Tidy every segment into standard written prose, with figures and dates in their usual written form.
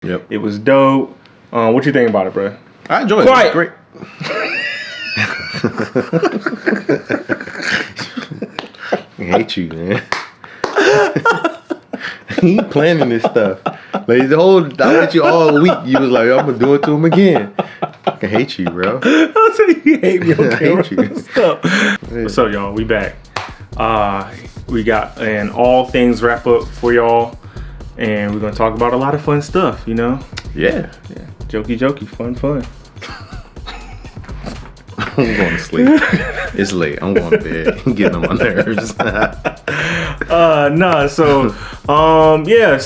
Yep. It was dope. What you think about it, bro? I enjoyed it. It was great. I hate you, man. He planning this stuff. Like I let you all week. You was like, I'm gonna do it to him again. I hate you, bro. I'll tell you hate me on camera. I hate you. What's up, y'all? We back. We got an all things wrap up for y'all, and we're gonna talk about a lot of fun stuff. You know? Yeah. Jokey, fun. I'm going to sleep. It's late. I'm going to bed. I'm getting on my nerves.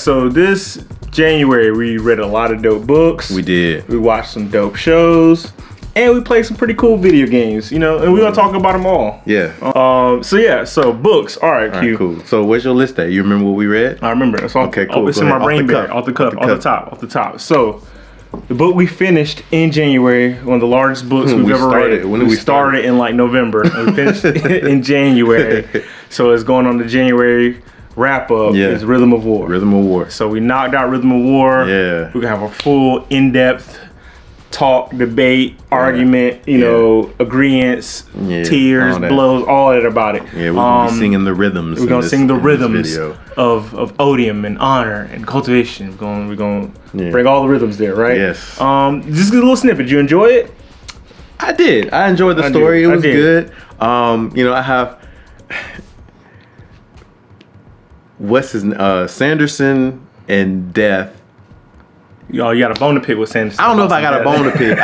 So this January we read a lot of dope books. We did. We watched some dope shows. And we played some pretty cool video games, you know, and we're going to talk about them all. Yeah. So books. All right, Q. Cool. So where's your list at? You remember what we read? I remember. It's all, okay, cool. It's in my brain bag. Off the top. So the book we finished in January, one of the largest books we've ever read. We started in like November and we finished in January. So it's going on the January wrap up. Yeah. It's Rhythm of War. So we knocked out Rhythm of War. Yeah. We're going to have a full in-depth talk, debate, argument, you know, agreements, tears, blows, all that about it. Yeah, we're going to be singing the rhythms. We're going to sing the rhythms of odium and honor and cultivation. We're going to bring all the rhythms there, right? Yes. Just a little snippet. Did you enjoy it? I did. I enjoyed the story. It was good. I have what's his Sanderson and Death. Oh, you got a bone to pick with Sanderson. I don't know if I got a bone to pick.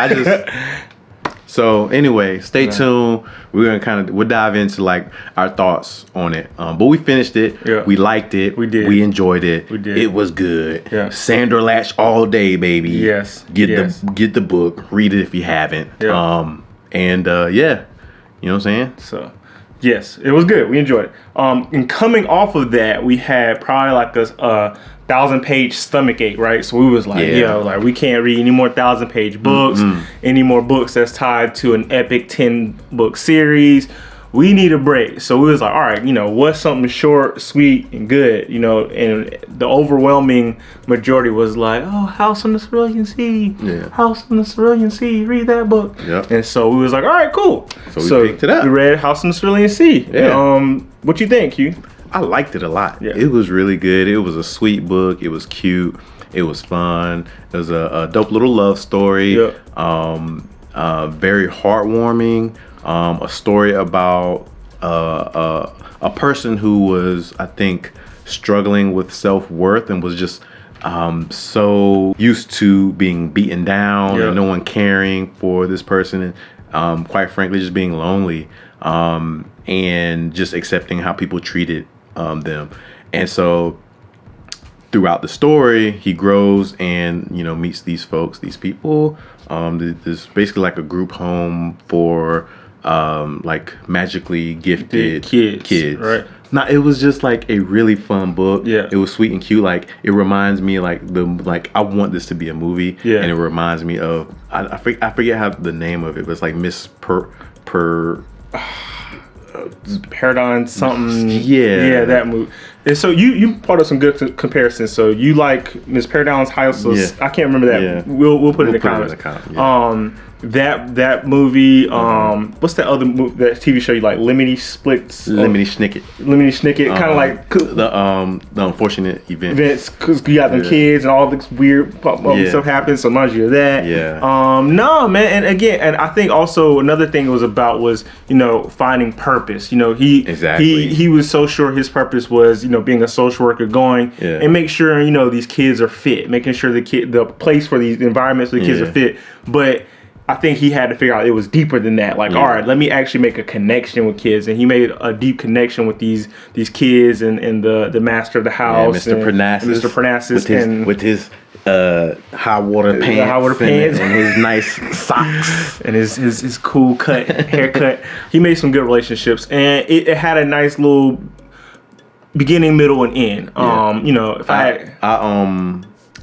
So anyway, stay tuned. We'll dive into like our thoughts on it. But we finished it. Yeah. We liked it. We did. We enjoyed it. We did. It was good. Yeah. Sandra Latch all day, baby. Yes. Get the book. Read it if you haven't. Yeah. You know what I'm saying? So yes, it was good. We enjoyed it. And coming off of that, we had probably like a 1,000-page stomach ache, right? So we was like, we can't read any more 1,000-page books, any more books that's tied to an epic 10-book series. We need a break. So we was like, all right, what's something short, sweet, and good, and the overwhelming majority was like, oh, House on the Cerulean Sea. Yeah. House on the Cerulean Sea, read that book. Yep. And so we was like, all right, cool. So we picked it up. We read House on the Cerulean Sea. Yeah. What you think, Q? I liked it a lot. Yeah. It was really good. It was a sweet book. It was cute. It was fun. It was a dope little love story. Yeah. Very heartwarming. A story about a person who was, I think, struggling with self-worth and was just so used to being beaten down and no one caring for this person, and quite frankly, just being lonely and just accepting how people treated them. And so throughout the story, he grows and meets these people. There's basically like a group home for like magically gifted kids. Right. Now it was just like a really fun book. Yeah. It was sweet and cute. Like it reminds me I want this to be a movie. Yeah. And it reminds me of I forget how the name of it, but it's like Miss Paradigm something. Yeah, that movie. And so you brought up some good comparisons. So you like Miss Paradigm's house. I can't remember that. Yeah. We'll put it in the comments. That movie. What's that other movie? That TV show you like? Lemony Snicket. Kind of like the unfortunate events. Because you got them kids and all this weird stuff happens. So reminds you of that. Yeah. No, man. And I think also another thing it was about was finding purpose. He was so sure his purpose was being a social worker, going and make sure these kids are fit, making sure the place for these environments for the kids are fit, but I think he had to figure out it was deeper than that. Like, all right, let me actually make a connection with kids. And he made a deep connection with these kids and the master of the house, Mr. Parnassus, with his high water pants and his nice socks and his cool haircut. He made some good relationships, and it had a nice little beginning, middle, and end.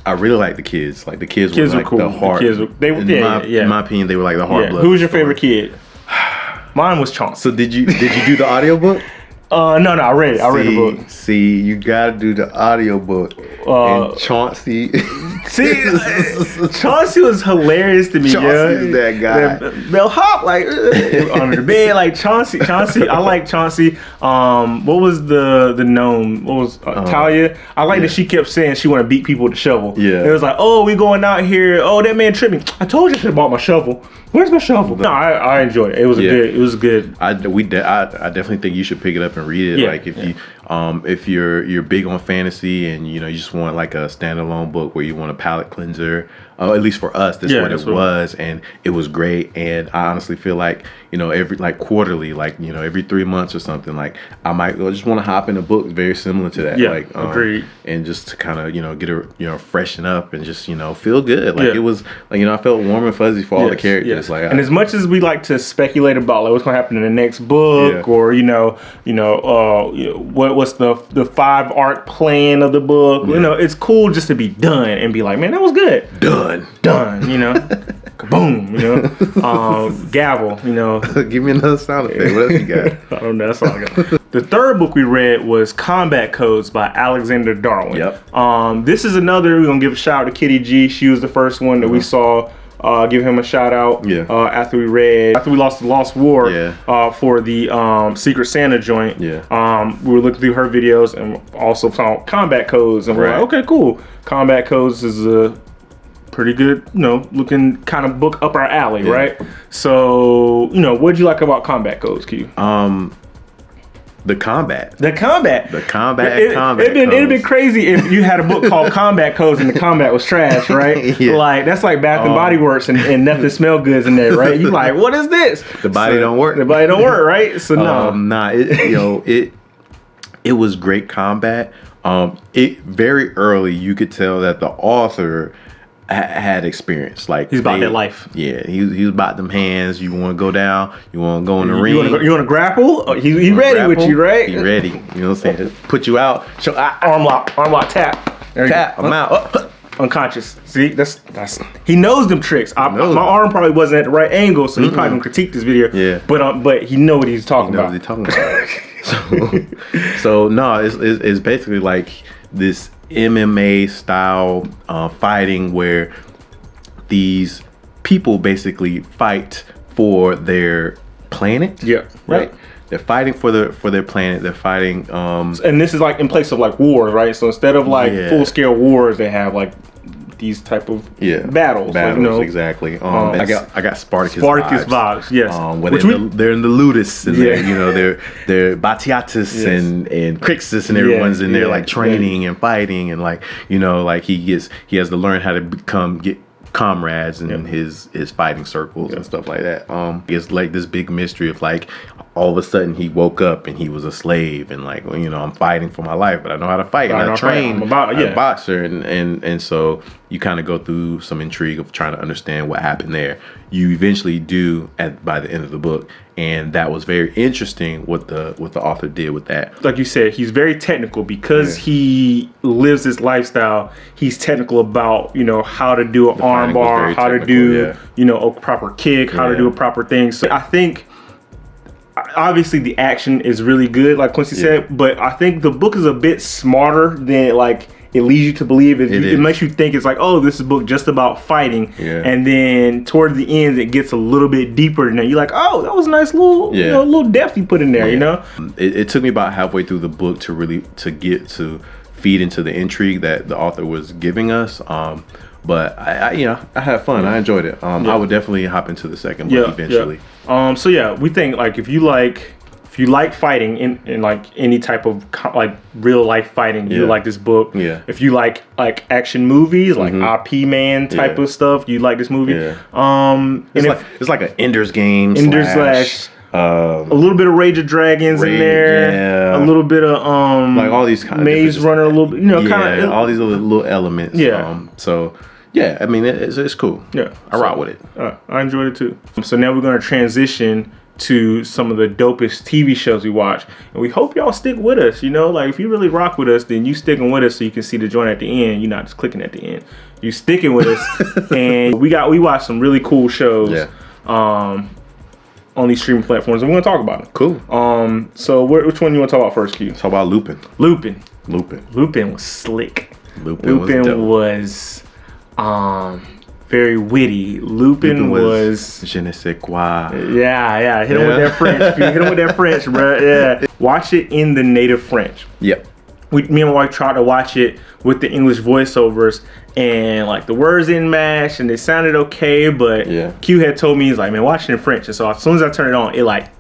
I really like the kids. Like the kids were like cool. The heart. In my opinion, they were like the heart. Who was your favorite kid? Mine was Chauncey. So did you do the audiobook? No, I read it. I read the book. See, you gotta do the audiobook. And Chauncey See, Chauncey was hilarious to me. Chauncey's that guy. They'll hop like under the bed, like Chauncey. I like Chauncey. What was the gnome? What was Talia? I like that she kept saying she want to beat people with the shovel. Yeah, it was like, oh, we going out here. Oh, that man tripped me. I told you I should have bought my shovel. Where's my shovel? No, I enjoyed it. It was good. It was good. I definitely think you should pick it up and read it. Yeah, like if you're big on fantasy and you just want like a standalone book where you want a palate cleanser. At least for us, that's what it was, and it was great. And I honestly feel like every like quarterly, like every 3 months or something, like I might just want to hop in a book very similar to that. Yeah, like agreed. And just to kind of get a freshen up and just feel good. Like it was like I felt warm and fuzzy for all the characters. Yes. Like, and as much as we like to speculate about like what's gonna happen in the next book, or what's the 5-arc plan of the book, it's cool just to be done and be like, man, that was good. Done. Kaboom, gavel, Give me another sound effect. What else you got? I don't know. That's all I got. The third book we read was Combat Codes by Alexander Darwin. Yep. This is another, we're going to give a shout out to Kitty G. She was the first one that we saw. Give him a shout out. After we lost the Lost War. For the Secret Santa joint. We were looking through her videos and also found Combat Codes, and we're like, okay, cool. Combat Codes is a pretty good, looking kind of book up our alley, right? So, what'd you like about Combat Codes, Q? The combat. It'd been crazy if you had a book called Combat Codes and the combat was trash, right? Like that's like Bath and Body Works and nothing smell goods in there, right? You like, what is this? The body don't work. The body don't work, right? So no, it was great combat. It very early you could tell that the author had experience. Like he's about that life. Yeah, he was about them hands. You want to go down. You want to go in the ring. You want to grapple? Oh, he ready grapple? With you, right? He ready. You know what I'm saying? Put you out. Arm lock, tap. There tap. I'm out. Unconscious. See, that's he knows them tricks. My arm probably wasn't at the right angle, so he probably gonna critique this video. Yeah. But he know what he's talking about. What he's talking about. So no, it's basically like this MMA style fighting where these people basically fight for their planet. Right. They're fighting for their planet. They're fighting and this is like in place of like wars, right? So instead of like full scale wars, they have like these type of battles. Like, exactly. I got Spartacus vibes. Yes. They're in the Ludus and they're Batiatus and Crixus and everyone's in there like training and fighting and like like he has to learn how to get comrades in his fighting circles and stuff like that. It's like this big mystery of like all of a sudden he woke up and he was a slave and like I'm fighting for my life, but I know how to fight and I train. I'm a boxer and so you kind of go through some intrigue of trying to understand what happened there. You eventually do by the end of the book, and that was very interesting what the author did with that. Like you said, he's very technical because he lives this lifestyle. He's technical about how to do an arm bar, how to do a proper kick, how to do a proper thing. So I think obviously the action is really good, like Quincy said, but I think the book is a bit smarter than like it leads you to believe. It makes you think it's like, oh, this is a book just about fighting, and then toward the end it gets a little bit deeper than that. You're like, oh, that was a nice little little depth you put in there. It took me about halfway through the book to really get to feed into the intrigue that the author was giving us. But I had fun. I enjoyed it. I would definitely hop into the second book eventually. So we think like if you like fighting in like any type of like real life fighting, you like this book. If you like action movies, like IP Man type of stuff, you like this movie. It's like an Ender's Game. Slash a little bit of Rage of Dragons in there. A little bit of like all these kind of Maze Runner, a little bit, kind of all these little elements. So I mean it's cool. I rock with it. I enjoyed it too. So now we're gonna transition to some of the dopest TV shows we watch, and we hope y'all stick with us. Like if you really rock with us, then you sticking with us so you can see the joint at the end. You're not just clicking at the end. You sticking with us, and we watched some really cool shows on these streaming platforms, and we're gonna talk about them. Cool. So which one you want to talk about first, Q? Talk about Lupin. Lupin was slick. Lupin was Very witty. Lupin was je ne sais quoi. Yeah. Hit him with that French. Hit him with that French, bro. Yeah. Watch it in the native French. Yep. Me and my wife tried to watch it with the English voiceovers, and like the words didn't match, and they sounded okay. But Q had told me, he's like, man, watch it in French. And so as soon as I turned it on,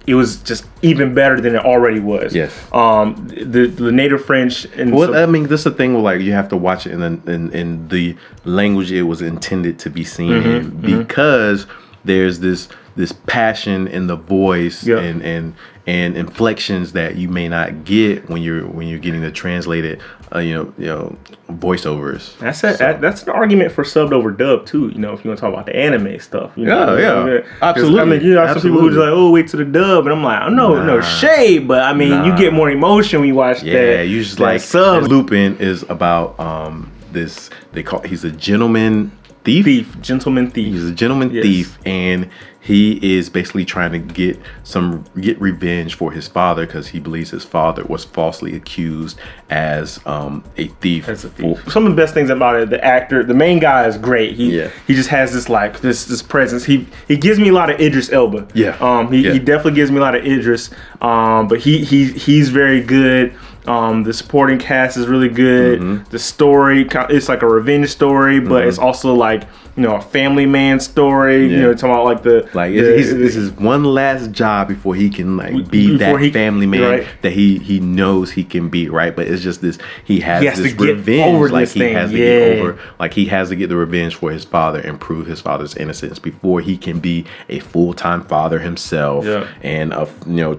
it was just even better than it already was. Yes. The native French. And I mean, this is the thing where like you have to watch it in the language it was intended to be seen in, because there's this passion in the voice and inflections that you may not get when you're getting the translated voiceovers. That's an argument for subbed over dub too. If you want to talk about the anime stuff. Absolutely. I mean, you have some people who just like, oh, wait to the dub, and I'm like, no shade, but I mean, you get more emotion when you watch that. Yeah, you just like sub. Lupin is about he's a gentleman thief. Gentleman thief. He's a gentleman thief, and he is basically trying to get revenge for his father because he believes his father was falsely accused as a thief. Some of the best things about it, the main guy is great. He just has this presence. He gives me a lot of Idris Elba. He definitely gives me a lot of Idris. But he's very good. The supporting cast is really good. The story, it's like a revenge story, but it's also like, a family man story. Talking about this is one last job before he can be that family man that he knows he can be, right? But it's just this, he has this revenge, he has to get the revenge for his father and prove his father's innocence before he can be a full-time father himself and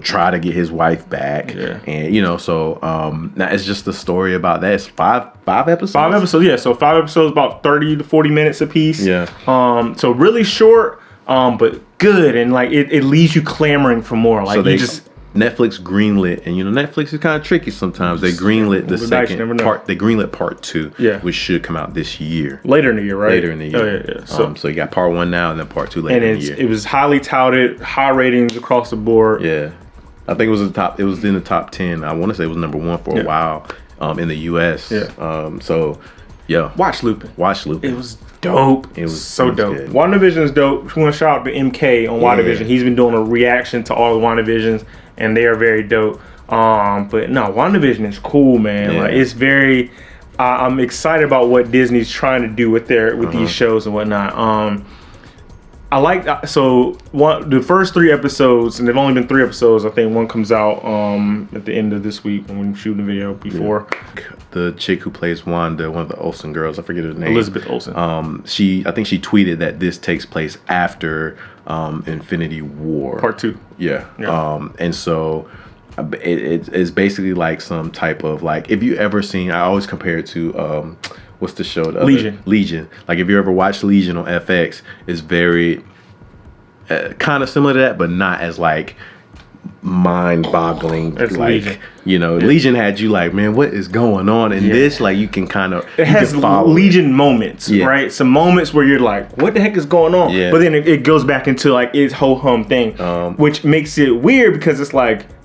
try to get his wife back. And now it's just a story about that. It's five episodes. 5 episodes, So 5 episodes, about 30 to 40 minutes a piece. So really short, but good, and it leaves you clamoring for more. Netflix greenlit, and Netflix is kind of tricky sometimes. They greenlit the second part. They greenlit part 2, which should come out this year. Later in the year, right? Later in the year. So you got part 1 now, and then part 2 later in the year. It was highly touted, high ratings across the board. Yeah, I think it was It was in the top 10. I want to say it was number 1 for a while in the U.S. Watch Lupin. It was dope. It was so dope. Good. Wanda Vision is dope. We want to shout out to MK on Wanda Vision. He's been doing a reaction to all the Wanda Visions, and they are very dope. But no, Wanda Vision is cool, man. It's very. I'm excited about what Disney's trying to do with these shows and whatnot. I like the first 3 episodes, and they've only been 3 episodes. I think one comes out at the end of this week when we're shooting the video before. The chick who plays Wanda, one of the Olsen girls, I forget her name. Elizabeth Olsen. I think she tweeted that this takes place after Infinity War. Part 2. Yeah. And so it's basically like some type of if you ever seen, I always compare it to what's the show? Legion. Like if you ever watched Legion on FX, it's very kind of similar to that, but not as mind-boggling. Legion. Legion had you man, what is going on in this? You can kind of Legion moments, right? Some moments where you're like, what the heck is going on? But then it goes back into its ho-hum thing, which makes it weird because it's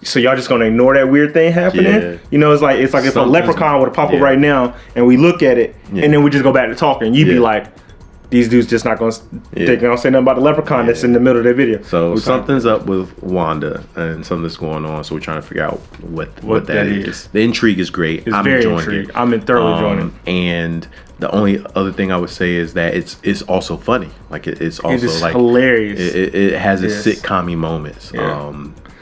so y'all just gonna ignore that weird thing happening? It's like if a leprechaun would pop up right now and we look at it and then we just go back to talking, you'd be like, these dudes just not gonna say nothing about the leprechaun that's in the middle of their video. So something's up with Wanda and something's going on. So we're trying to figure out what that is. The intrigue is great. I'm enjoying it. I'm thoroughly enjoying it. And the only other thing I would say is that it's also funny. It's also hilarious. It has its sitcom-y moments.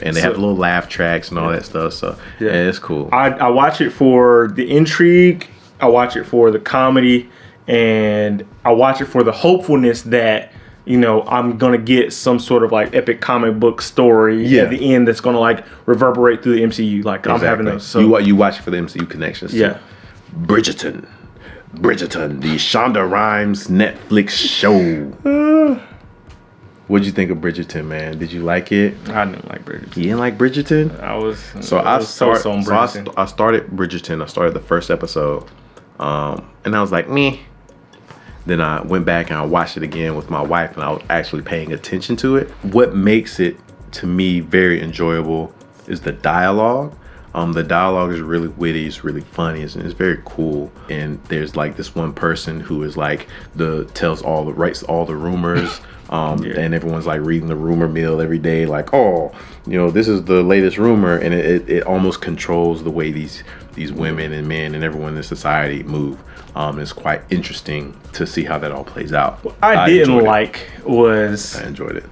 And they have little laugh tracks and all that stuff. So it's cool. I watch it for the intrigue. I watch it for the comedy. And I watch it for the hopefulness that I'm gonna get some sort of epic comic book story at the end that's gonna reverberate through the MCU. Exactly. I'm having those. So you watch it for the MCU connections. Yeah. Bridgerton, the Shonda Rhimes Netflix show. What'd you think of Bridgerton, man? Did you like it? I didn't like Bridgerton. You didn't like Bridgerton? I started Bridgerton. I started the first episode, and I was like, meh. Then I went back and I watched it again with my wife, and I was actually paying attention to it. What makes it, to me, very enjoyable is the dialogue. The dialogue is really witty, it's really funny, it's very cool. And there's like this one person who is like writes all the rumors. And everyone's like reading the rumor mill every day, like, oh, this is the latest rumor, and it almost controls the way these women and men and everyone in society move. It's quite interesting to see how that all plays out. What I didn't like was I enjoyed it.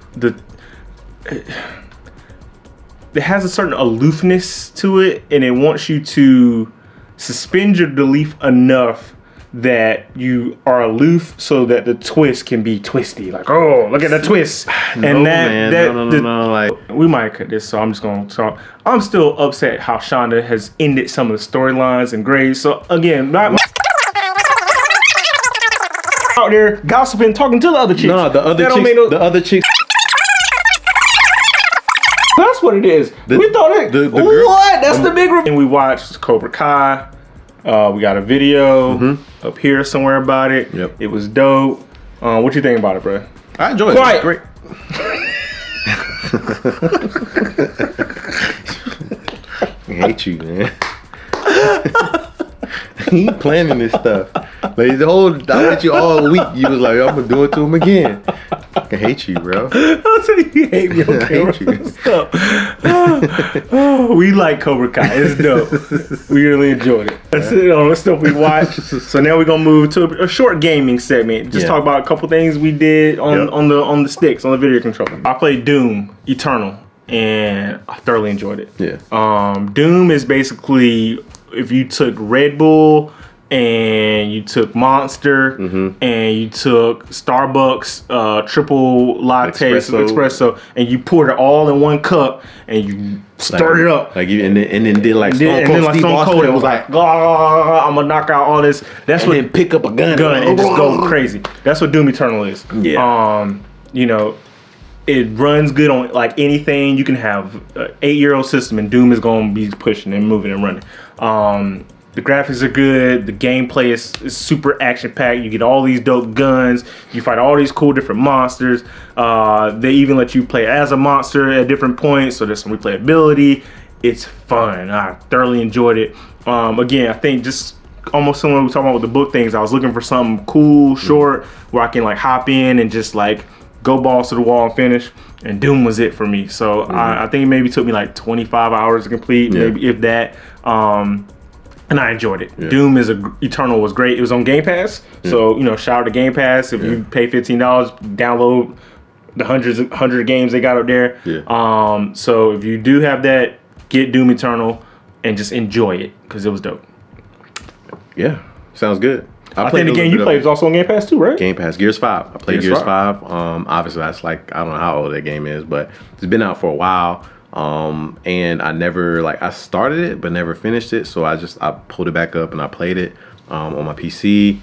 It has a certain aloofness to it, and it wants you to suspend your belief enough that you are aloof so that the twist can be twisty. Like, oh, look at the twist. No. Like, we might cut this, so I'm just going to talk. I'm still upset how Shonda has ended some of the storylines and grades. So again, not out there gossiping, talking to the other chicks. No, the other chicks. That's what it is. We thought it. What? That's the big. And we watched Cobra Kai. We got a video up here somewhere about it. Yep. It was dope. What you think about it, bro? I enjoyed it. It was great. I hate you, man. He planning this stuff. Like I went you all week. You was like, I'm gonna do it to him again. I hate you, bro. I'll tell you hate me. I hate you. We like Cobra Kai. It's dope. We really enjoyed it. That's it on the stuff we watched. So now we're gonna move to a short gaming segment. Just talk about a couple things we did on the sticks, on the video controller. I played Doom Eternal, and I thoroughly enjoyed it. Yeah. Doom is basically if you took Red Bull and you took Monster and you took Starbucks triple latte espresso and you poured it all in one cup and you stirred it up. Like and then did like Stone Cold. It was like, I'm gonna knock out all this. That's what. Then pick up a gun and just go crazy. That's what Doom Eternal is. Yeah. It runs good on like anything. You can have an 8-year-old system and Doom is gonna be pushing and moving and running. The graphics are good. The gameplay is super action-packed. You get all these dope guns. You fight all these cool different monsters. They even let you play as a monster at different points, so there's some replayability. It's fun. I thoroughly enjoyed it. Again, I think just almost similar to what we were talking about with the book things. I was looking for something cool, short, where I can like hop in and just like go balls to the wall and finish. And Doom was it for me. So I think it maybe took me like 25 hours to complete, maybe if that. And I enjoyed it. Yeah. Doom Eternal was great. It was on Game Pass. So, shout out to Game Pass. If you pay $15, download the 100 games they got up there. Yeah. So if you do have that, get Doom Eternal and just enjoy it because it was dope. Yeah. Sounds good. I think the game you played was also on Game Pass too, right? Game Pass, Gears 5. I played Gears 5. Obviously, that's like, I don't know how old that game is, but it's been out for a while. And I never I started it but never finished it, so I pulled it back up and I played it on my PC.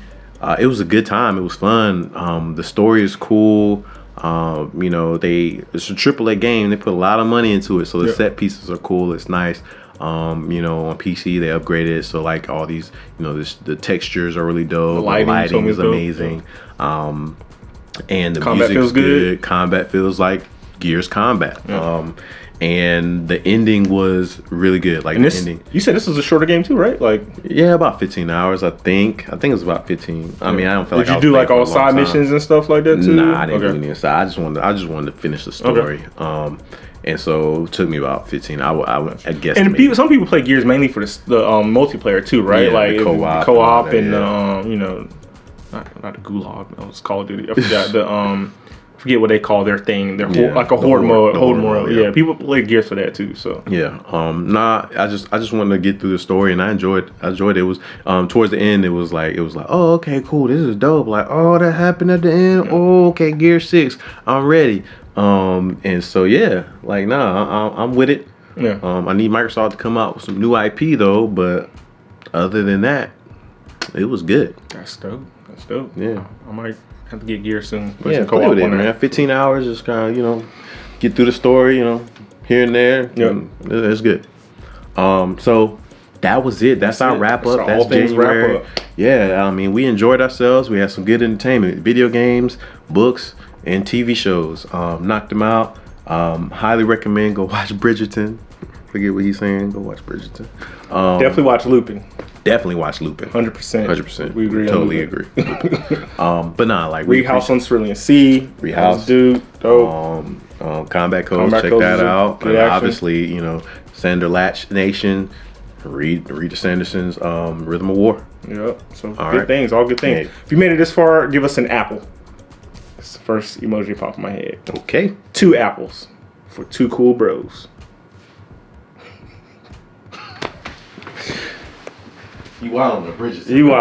It was a good time. It was fun. The story is cool. It's a AAA game. They put a lot of money into it, so the set pieces are cool. It's nice. On PC they upgraded it, so like all these the textures are really dope. The lighting is amazing. And the combat feels good. Combat feels like Gears combat. And the ending was really good. Like the ending. You said this was a shorter game too, right? Like about 15 hours, I think. I think it was about 15. I mean, I don't feel like. Did you do like all side missions and stuff like that too? Nah, I didn't do any side. I just wanted to finish the story. And so it took me about 15. I guess. And some people play Gears mainly for the multiplayer too, right? Yeah, like the co-op and not the Gulag. That was Call of Duty. I forgot forget what they call their thing. They're like a horde mode. Yeah, people play Gears for that too. So I just wanted to get through the story and I enjoyed it. It was towards the end. It was like oh, okay, cool. This is dope. Like, oh, that happened at the end. Oh, okay, Gear 6. I'm ready. And so I'm with it. Yeah. I need Microsoft to come out with some new IP though, but other than that, it was good. That's dope. Yeah. I might have to get Gear soon. Play with it, man. 15 hours, just kind of, get through the story, here and there. Yep. It's good. So that was it. That's our wrap up. That's January. Wrap up. Yeah, I mean, we enjoyed ourselves. We had some good entertainment, video games, books, and TV shows. Knocked them out. Highly recommend go watch Bridgerton. forget what he's saying. Go watch Bridgerton. Definitely watch Lupin. Definitely watch Lupin. 100%. 100%. We agree. Totally agree. But nah, like Read House on Cerulean Sea. House, dude. Dope. Combat Codes. Check Codes that is out. good And action. obviously, you know, Sander Latch Nation. Read the Sandersons' Rhythm of War. Yep. So All good right. things. All good things. Hey. If you made it this far, give us an apple. It's the first emoji popped in my head. Okay. 2 apples for 2 cool bros. You wild on the Bridgerton. You wild.